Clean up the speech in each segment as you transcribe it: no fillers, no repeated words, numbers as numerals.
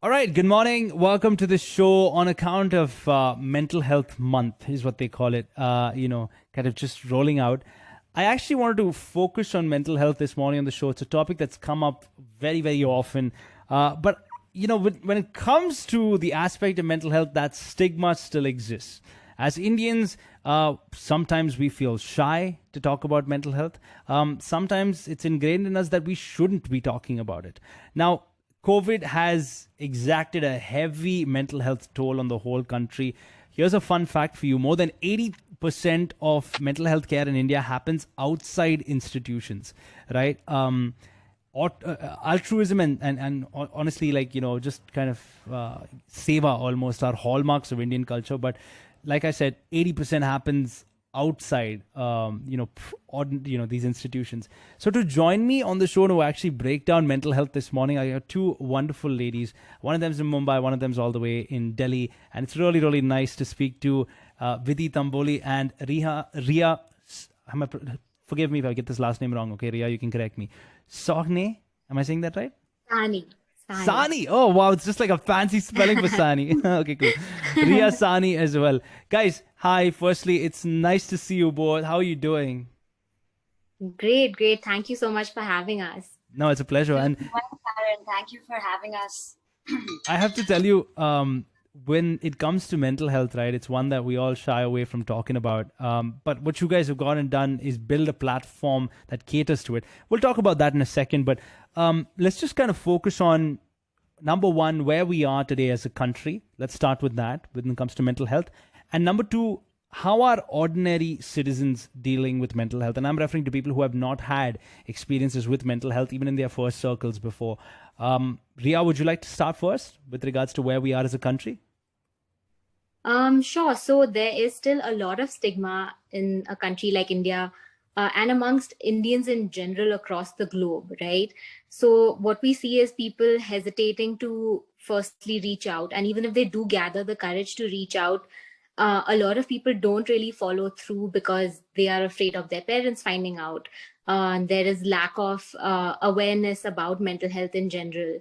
All right, good morning. Welcome to the show on account of Mental Health Month, is what they call it, kind of just rolling out. I actually wanted to focus on mental health this morning on the show. It's a topic that's come up very, very often. When it comes to the aspect of mental health, that stigma still exists. As Indians, sometimes we feel shy to talk about mental health. Sometimes it's ingrained in us that we shouldn't be talking about it. Now, COVID has exacted a heavy mental health toll on the whole country. Here's a fun fact for you. More than 80% of mental health care in India happens outside institutions, right? Altruism and honestly, just kind of seva almost are hallmarks of Indian culture. But like I said, 80% happens outside, these institutions. So to join me on the show to actually break down mental health this morning, I have two wonderful ladies. One of them's in Mumbai, one of them's all the way in Delhi. And it's really, really nice to speak to Vidhi Tamboli and Ria. Forgive me if I get this last name wrong. Okay, Ria, you can correct me. Sohne, am I saying that right? Sani. Oh, wow. It's just like a fancy spelling for Sani. Okay, cool. Ria Sani as well. Guys, hi. Firstly, it's nice to see you both. How are you doing? Great. Thank you so much for having us. No, it's a pleasure. And Karen, thank you for having us. I have to tell you, when it comes to mental health, right, it's one that we all shy away from talking about. But what you guys have gone and done is build a platform that caters to it. We'll talk about that in a second, but let's just kind of focus on, number one, where we are today as a country. Let's start with that when it comes to mental health. And number two, how are ordinary citizens dealing with mental health? And I'm referring to people who have not had experiences with mental health, even in their first circles before. Ria, would you like to start first with regards to where we are as a country? Sure. So there is still a lot of stigma in a country like India and amongst Indians in general across the globe, right? So what we see is people hesitating to firstly reach out. And even if they do gather the courage to reach out, a lot of people don't really follow through because they are afraid of their parents finding out. There is lack of awareness about mental health in general.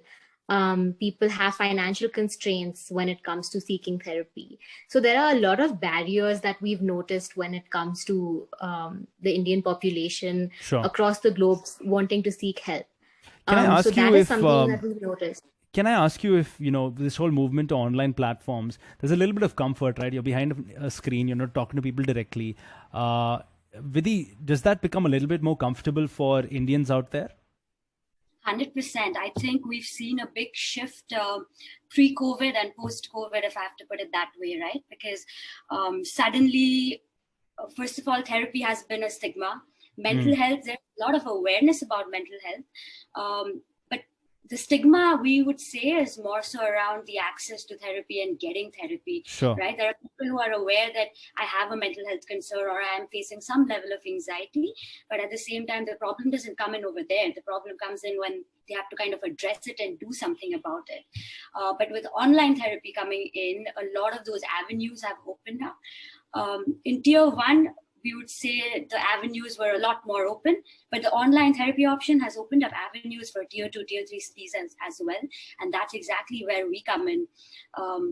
People have financial constraints when it comes to seeking therapy. So there are a lot of barriers that we've noticed when it comes to the Indian population across the globe wanting to seek help. Can I ask so that you is if something that we've noticed. Can I ask you if, this whole movement to online platforms, there's a little bit of comfort, right? You're behind a screen, you're not talking to people directly. Vidhi, does that become a little bit more comfortable for Indians out there? 100%. I think we've seen a big shift pre-COVID and post-COVID, if I have to put it that way, right? Because suddenly, first of all, therapy has been a stigma. Mental health, there's a lot of awareness about mental health. But the stigma, we would say, is more so around the access to therapy and getting therapy, right? There are people who are aware that I have a mental health concern or I am facing some level of anxiety, but at the same time, the problem doesn't come in over there. The problem comes in when they have to kind of address it and do something about it. But with online therapy coming in, a lot of those avenues have opened up. In tier one, we would say the avenues were a lot more open, but the online therapy option has opened up avenues for tier 2, tier 3 cities as well. And that's exactly where we come in,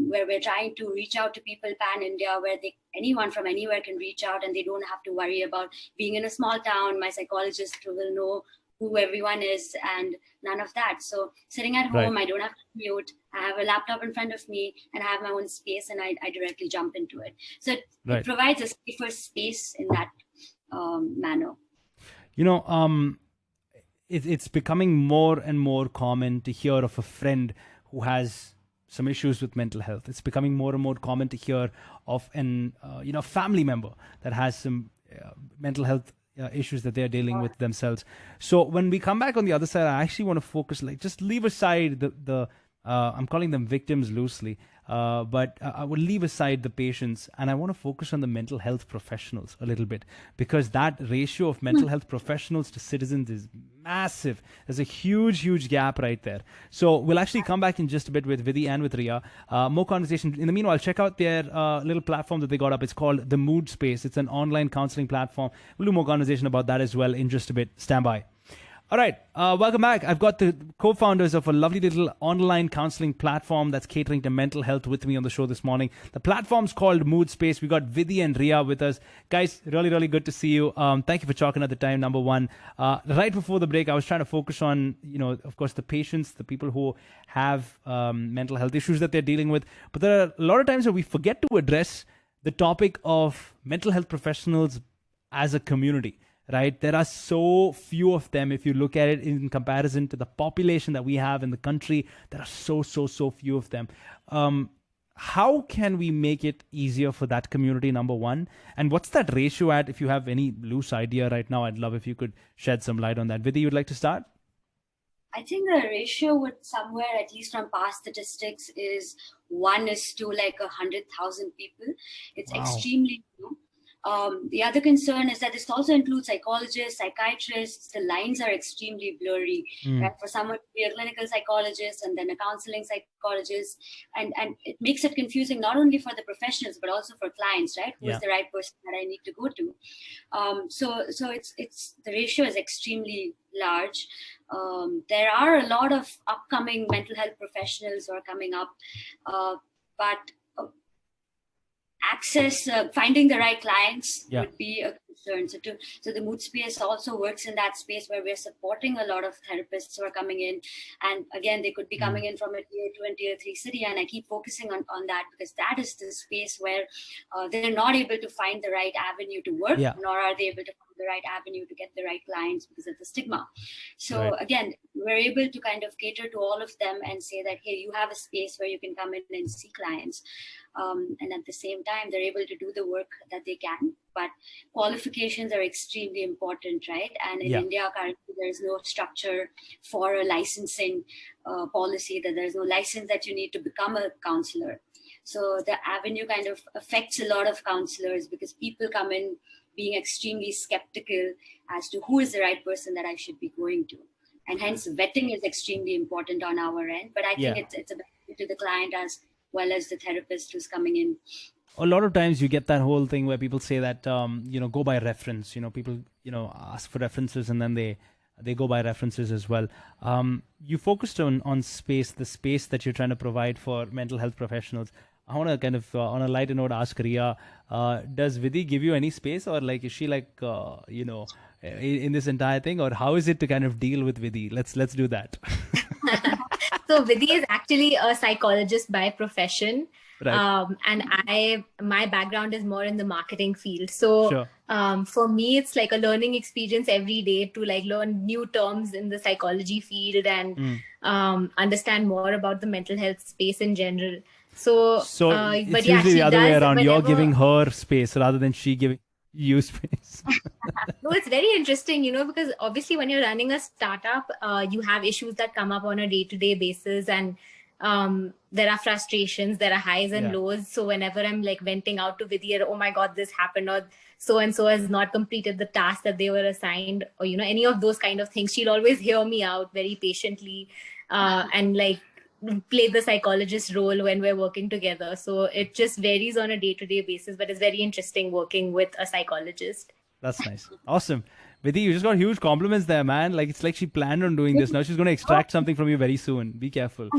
where we're trying to reach out to people pan-India, where anyone from anywhere can reach out and they don't have to worry about being in a small town. My psychologist will know who everyone is and none of that. So sitting at home, I don't have to mute. I have a laptop in front of me and I have my own space and I directly jump into it. So it provides a safer space in that manner. It's becoming more and more common to hear of a friend who has some issues with mental health. It's becoming more and more common to hear of an family member that has some mental health issues that they're dealing with themselves. So when we come back on the other side, I actually want to focus, just leave aside the I'm calling them victims loosely, but I will leave aside the patients and I want to focus on the mental health professionals a little bit, because that ratio of mental health professionals to citizens is massive. There's a huge gap right there. So we'll actually come back in just a bit with Vidhi and with Ria. More conversation. In the meanwhile, check out their little platform that they got up. It's called The Mood Space. It's an online counseling platform. We'll do more conversation about that as well in just a bit. Stand by. All right, welcome back. I've got the co-founders of a lovely little online counseling platform that's catering to mental health with me on the show this morning. The platform's called Mood Space. We got Vidhi and Ria with us. Guys, really, really good to see you. Thank you for chalking at the time, number one. Right before the break, I was trying to focus on, of course, the patients, the people who have mental health issues that they're dealing with. But there are a lot of times where we forget to address the topic of mental health professionals as a community. Right? There are so few of them. If you look at it in comparison to the population that we have in the country, there are so few of them. How can we make it easier for that community, number one? And what's that ratio at? If you have any loose idea right now, I'd love if you could shed some light on that. Vidhi, you'd like to start? I think the ratio would somewhere, at least from past statistics, is 1 is to like 100,000 people. It's extremely low. The other concern is that this also includes psychologists, psychiatrists. The lines are extremely blurry. Right? For someone to be a clinical psychologist and then a counseling psychologist, and it makes it confusing not only for the professionals but also for clients. Right? Who is the right person that I need to go to? So it's the ratio is extremely large. There are a lot of upcoming mental health professionals who are coming up, but access, finding the right clients would be a concern. So the Mood Space also works in that space where we're supporting a lot of therapists who are coming in. And again, they could be coming in from a tier 2 and tier 3 city. And I keep focusing on that because that is the space where they're not able to find the right avenue to work, nor are they able to find the right avenue to get the right clients because of the stigma. So again, we're able to kind of cater to all of them and say that, hey, you have a space where you can come in and see clients. And at the same time, they're able to do the work that they can. But qualifications are extremely important, right? And in India, currently, there's no structure for a licensing policy, that there's no license that you need to become a counselor. So the avenue kind of affects a lot of counselors because people come in being extremely skeptical as to who is the right person that I should be going to. And hence, vetting is extremely important on our end. But I think it's a benefit to the client as well as the therapist who's coming in. A lot of times you get that whole thing where people say that, go by reference. People, ask for references and then they go by references as well. You focused on space, the space that you're trying to provide for mental health professionals. I want to kind of, on a lighter note, ask Ria, does Vidhi give you any space, or like, is she like, in this entire thing, or how is it to kind of deal with Vidhi? Let's do that. So Vidhi is actually a psychologist by profession. Right. And my background is more in the marketing field. So for me, it's like a learning experience every day to like learn new terms in the psychology field and understand more about the mental health space in general. So it's usually the other way around. You're giving her space rather than she giving you space. No, it's very interesting, because obviously when you're running a startup, you have issues that come up on a day-to-day basis, and there are frustrations, there are highs and lows. So whenever I'm like venting out to Vidhi, oh my God, this happened, or so-and-so has not completed the task that they were assigned, or, any of those kind of things, she'll always hear me out very patiently and like play the psychologist role when we're working together. So it just varies on a day-to-day basis, but it's very interesting working with a psychologist. That's nice. Awesome. Vidhi, you just got huge compliments there, man. Like, it's like she planned on doing this. Now she's going to extract something from you very soon. Be careful.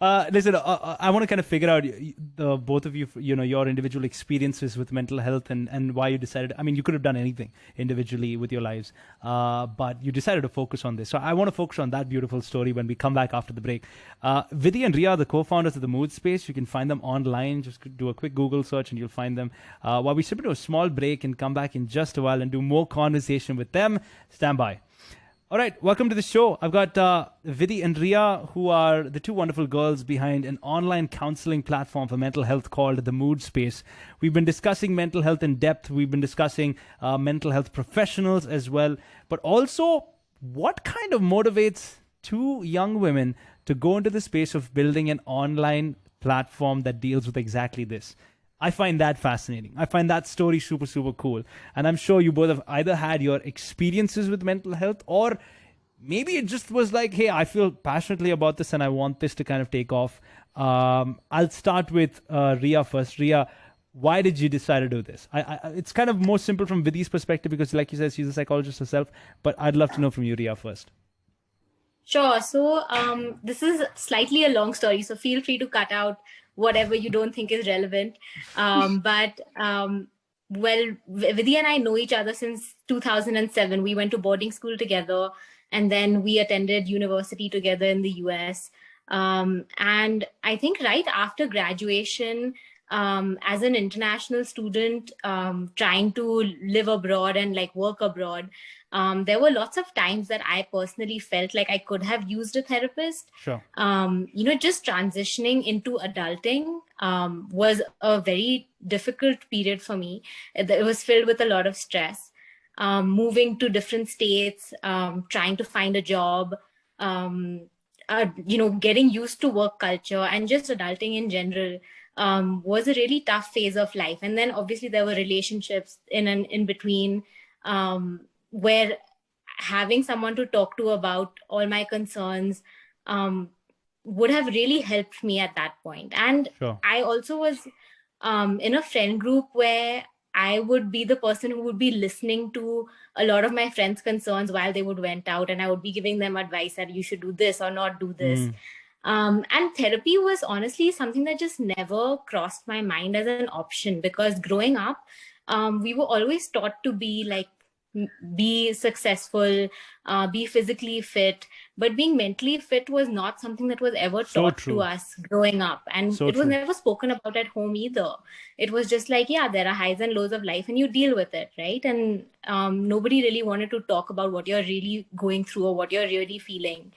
Listen, I want to kind of figure out the both of you, your individual experiences with mental health and why you decided. I mean, you could have done anything individually with your lives, but you decided to focus on this. So I want to focus on that beautiful story when we come back after the break. Vidhi and Ria are the co-founders of the Mood Space. You can find them online. Just do a quick Google search and you'll find them. While we step into a small break and come back in just a while and do more conversation with them, stand by. All right, welcome to the show. I've got Vidhi and Ria, who are the two wonderful girls behind an online counseling platform for mental health called The Mood Space. We've been discussing mental health in depth. We've been discussing mental health professionals as well, but also what kind of motivates two young women to go into the space of building an online platform that deals with exactly this. I find that fascinating. I find that story super, super cool. And I'm sure you both have either had your experiences with mental health, or maybe it just was like, hey, I feel passionately about this and I want this to kind of take off. I'll start with Ria first. Ria, Why did you decide to do this? It's kind of more simple from Vidhi's perspective because, like you said, she's a psychologist herself. But I'd love to know from you, Ria, first. Sure. So this is slightly a long story, so feel free to cut out whatever you don't think is relevant. Well, Vidhi and I know each other since 2007. We went to boarding school together, and then we attended university together in the US. And I think right after graduation, as an international student, trying to live abroad and like work abroad, there were lots of times that I personally felt like I could have used a therapist. Sure. Just transitioning into adulting was a very difficult period for me. It was filled with a lot of stress. Moving to different states, trying to find a job, getting used to work culture and just adulting in general was a really tough phase of life. And then obviously there were relationships in between, where having someone to talk to about all my concerns would have really helped me at that point. And Sure. I also was in a friend group where I would be the person who would be listening to a lot of my friends' concerns while they would vent out, and I would be giving them advice that you should do this or not do this. And therapy was honestly something that just never crossed my mind as an option, because growing up, we were always taught to be like, be successful, be physically fit, but being mentally fit was not something that was ever taught to us growing up. And it was never spoken about at home either. It was just like, yeah, there are highs and lows of life and you deal with it, right? And nobody really wanted to talk about what you're really going through or what you're really feeling.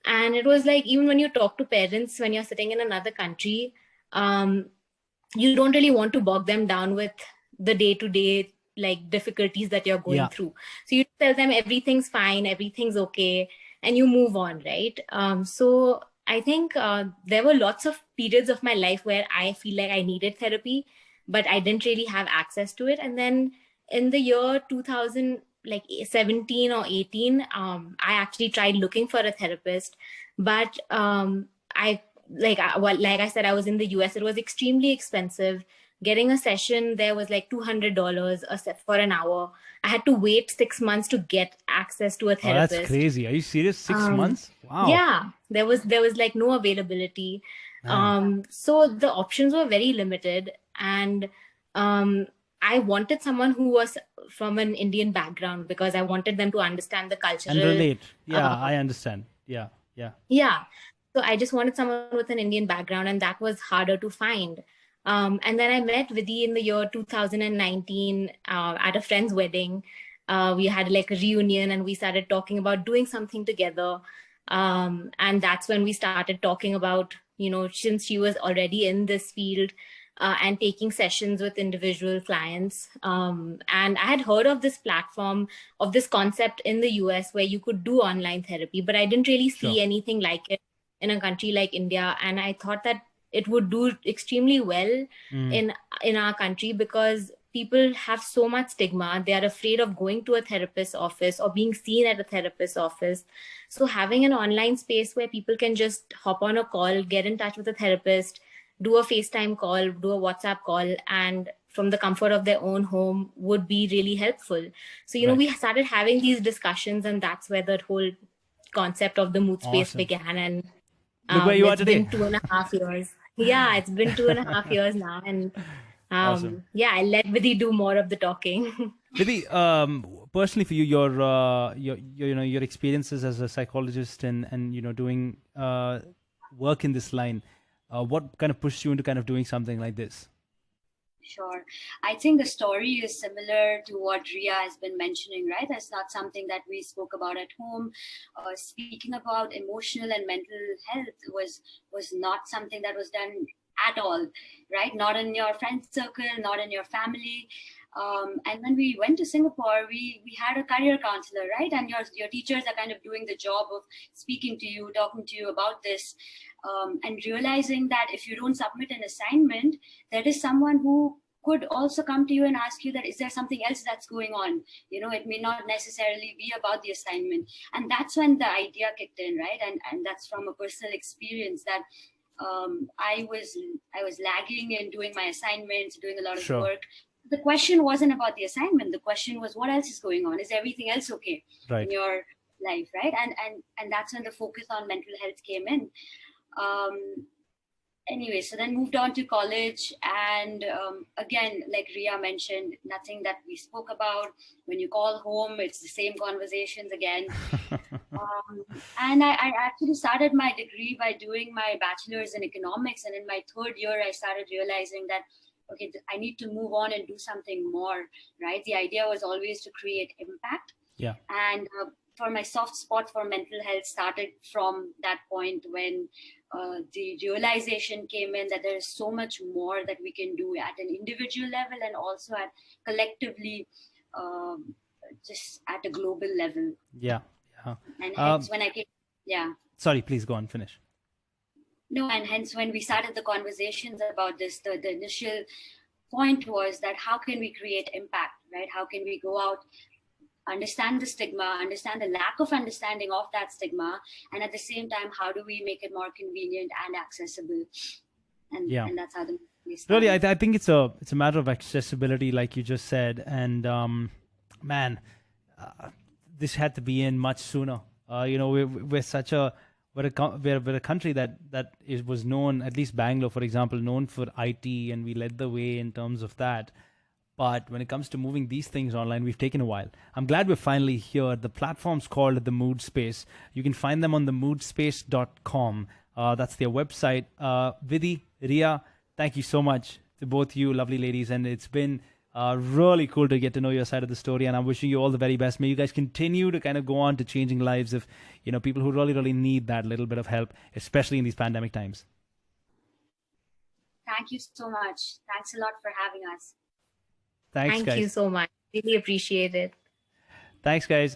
And it was like, even when you talk to parents, when you're sitting in another country, you don't really want to bog them down with the day-to-day like difficulties that you're going through. So you tell them everything's fine, everything's okay, and you move on, right? So I think there were lots of periods of my life where I feel like I needed therapy, but I didn't really have access to it. And then in the year 2017 or 18, I actually tried looking for a therapist, but like I said, I was in the US. It was extremely expensive. Getting a session there was like $200 for an hour. I had to wait 6 months to get access to a therapist. Oh, that's crazy. Are you serious? 6 months? Wow. Yeah, there was like no availability. So the options were very limited, and I wanted someone who was from an Indian background because I wanted them to understand the cultural and relate. Yeah, I understand. Yeah. So I just wanted someone with an Indian background, and that was harder to find. And then I met Vidhi in the year 2019 at a friend's wedding. We had like a reunion and we started talking about doing something together. And that's when we started talking about, since she was already in this field and taking sessions with individual clients. And I had heard of this platform, of this concept in the US where you could do online therapy, but I didn't really see anything like it in a country like India. And I thought that it would do extremely well in our country, because people have so much stigma. They are afraid of going to a therapist's office or being seen at a therapist's office. So having an online space where people can just hop on a call, get in touch with a therapist, do a FaceTime call, do a WhatsApp call, and from the comfort of their own home would be really helpful. So, we started having these discussions, and that's where the whole concept of the mood space began. And look where you are today. It's been 2.5 years. Yeah, it's been 2.5 years now. And awesome. I let Vidhi do more of the talking. Vidhi, personally for you, your experiences as a psychologist and doing work in this line, what kind of pushed you into kind of doing something like this? Sure. I think the story is similar to what Ria has been mentioning, right? That's not something that we spoke about at home. Speaking about emotional and mental health was not something that was done at all, right? Not in your friend circle, not in your family. And when we went to Singapore, we had a career counselor, right? And your teachers are kind of doing the job of speaking to you, talking to you about this, and realizing that if you don't submit an assignment, there is someone who could also come to you and ask you that, is there something else that's going on? It may not necessarily be about the assignment. And that's when the idea kicked in, right? And that's from a personal experience that I was lagging in doing my assignments, doing a lot of Sure. work. The question wasn't about the assignment. The question was, what else is going on? Is everything else okay Right. in your life, right? And that's when the focus on mental health came in. Anyway, so then moved on to college, and again, like Ria mentioned, nothing that we spoke about. When you call home, it's the same conversations again. And I actually started my degree by doing my bachelor's in economics, and in my third year, I started realizing that okay, I need to move on and do something more. Right? The idea was always to create impact. Yeah. And for my soft spot for mental health started from that point when the realization came in that there is so much more that we can do at an individual level and also at collectively, just at a global level. Yeah. Yeah. And hence when I came, Sorry, please go on, finish. No, and hence when we started the conversations about this, the initial point was that how can we create impact, right? How can we go out, understand the stigma, understand the lack of understanding of that stigma, and at the same time, how do we make it more convenient and accessible? And that's how the really, I think it's a matter of accessibility, like you just said, and man, this had to be in much sooner. We're such a we're a country that was known, at least Bangalore, for example, known for IT, and we led the way in terms of that. But when it comes to moving these things online, we've taken a while. I'm glad we're finally here. The platform's called The Mood Space. You can find them on themoodspace.com. That's their website. Vidhi, Ria, thank you so much to both you lovely ladies. And it's been really cool to get to know your side of the story. And I'm wishing you all the very best. May you guys continue to kind of go on to changing lives of, people who really, really need that little bit of help, especially in these pandemic times. Thank you so much. Thanks a lot for having us. Thanks, guys. Thank you so much. Really appreciate it. Thanks, guys.